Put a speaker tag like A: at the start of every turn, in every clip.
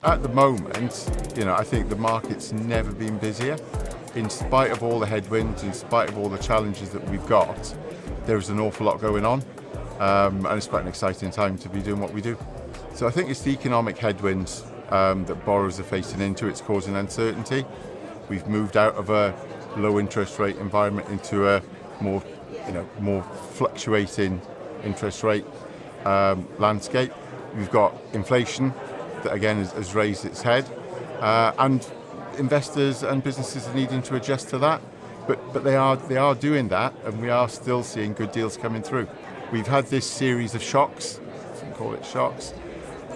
A: At the moment, I think the market's never been busier. In spite of all the headwinds, in spite of all the challenges that we've got, there's an awful lot going on, and it's quite an exciting time to be doing what we do. So I think it's the economic headwinds that borrowers are facing into. It's causing uncertainty. We've moved out of a low interest rate environment into a more fluctuating interest rate landscape. We've got inflation that again has raised its head, and investors and businesses are needing to adjust to that. But they are doing that, and we are still seeing good deals coming through. We've had this series of shocks, you can call it shocks.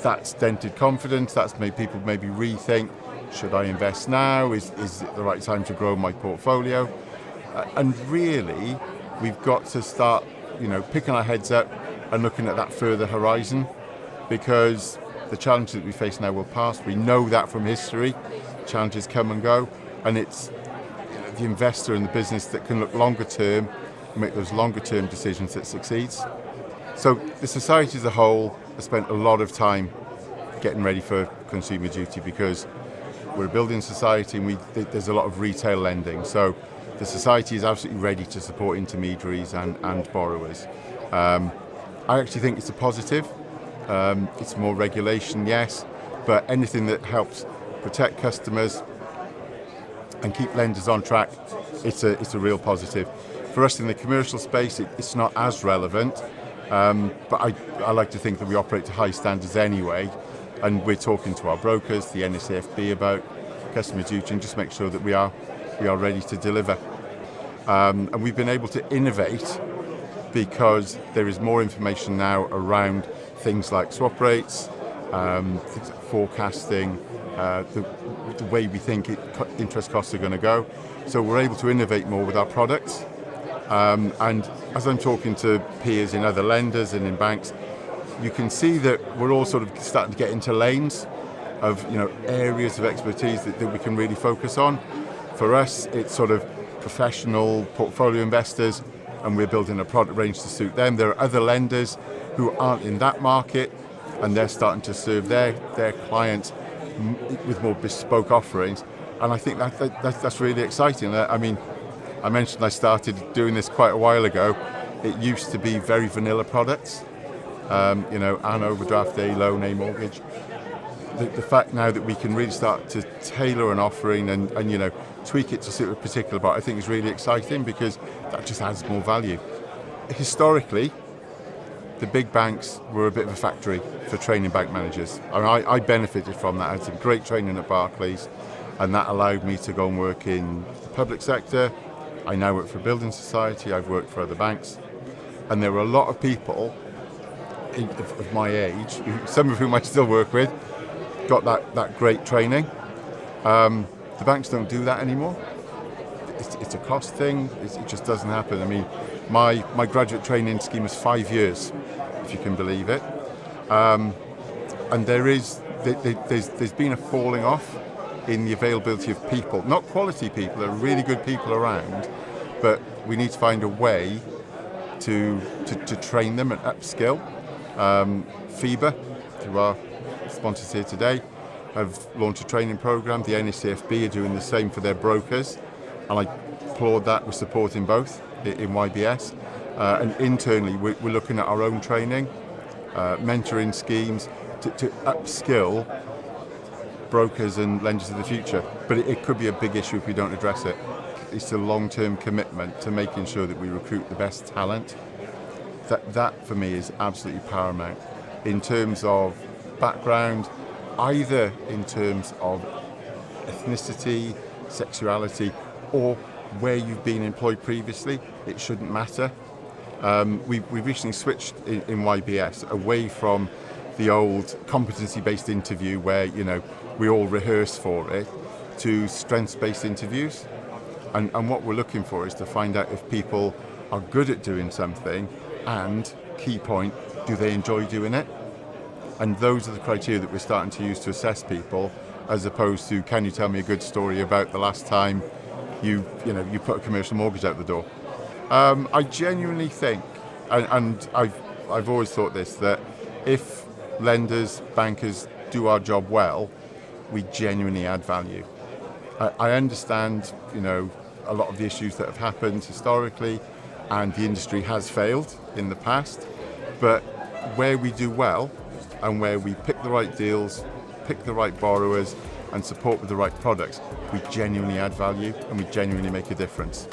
A: That's dented confidence. That's made people maybe rethink: should I invest now? Is it the right time to grow my portfolio? And really, we've got to start, picking our heads up and looking at that further horizon, because the challenges that we face now will pass. We know that from history. Challenges come and go, and it's the investor and the business that can look longer term and make those longer term decisions that succeeds. So the society as a whole has spent a lot of time getting ready for Consumer Duty, because we're a building society and there's a lot of retail lending. So the society is absolutely ready to support intermediaries and borrowers. I actually think it's a positive. It's more regulation, yes, but anything that helps protect customers and keep lenders on track, it's a real positive. For us in the commercial space, it's not as relevant, but I like to think that we operate to high standards anyway, and we're talking to our brokers, the NSAFB, about customer duty, and just make sure that we are ready to deliver. And we've been able to innovate because there is more information now around things like swap rates, things like forecasting, the way we think interest costs are going to go. So we're able to innovate more with our products. And as I'm talking to peers in other lenders and in banks, you can see that we're all sort of starting to get into lanes of areas of expertise that we can really focus on. For us, it's sort of professional portfolio investors, and we're building a product range to suit them. There are other lenders who aren't in that market, and they're starting to serve their clients with more bespoke offerings. And I think that's really exciting. I mean, I mentioned I started doing this quite a while ago. It used to be very vanilla products, an overdraft, a loan, a mortgage. The fact now that we can really start to tailor an offering and tweak it to suit a particular part, I think is really exciting, because that just adds more value. Historically, the big banks were a bit of a factory for training bank managers. I benefited from that. I had some great training at Barclays, and that allowed me to go and work in the public sector. I now work for a building society. I've worked for other banks, and there were a lot of people of my age, some of whom I still work with, got that great training. The banks don't do that anymore. It's a cost thing. It just doesn't happen. I mean, my graduate training scheme was 5 years, if you can believe it. And there's been a falling off in the availability of people, not quality people. There are really good people around, but we need to find a way to train them and upskill. FIBA, who are sponsors here today, have launched a training program. The NSAFB are doing the same for their brokers, and I applaud that. We're supporting both in YBS, and internally we're looking at our own training, mentoring schemes to upskill brokers and lenders of the future. But it could be a big issue if we don't address it. It's a long-term commitment to making sure that we recruit the best talent. That for me is absolutely paramount in terms of background, either in terms of ethnicity, sexuality, or where you've been employed previously. It shouldn't matter. We've recently switched in YBS away from the old competency-based interview where we all rehearse for it, to strengths-based interviews. And what we're looking for is to find out if people are good at doing something, and key point, do they enjoy doing it? And those are the criteria that we're starting to use to assess people, as opposed to, can you tell me a good story about the last time you put a commercial mortgage out the door? I genuinely think, and I've always thought this, that if lenders, bankers do our job well, we genuinely add value. I understand, a lot of the issues that have happened historically, and the industry has failed in the past, but where we do well and where we pick the right deals, pick the right borrowers and support with the right products, we genuinely add value and we genuinely make a difference.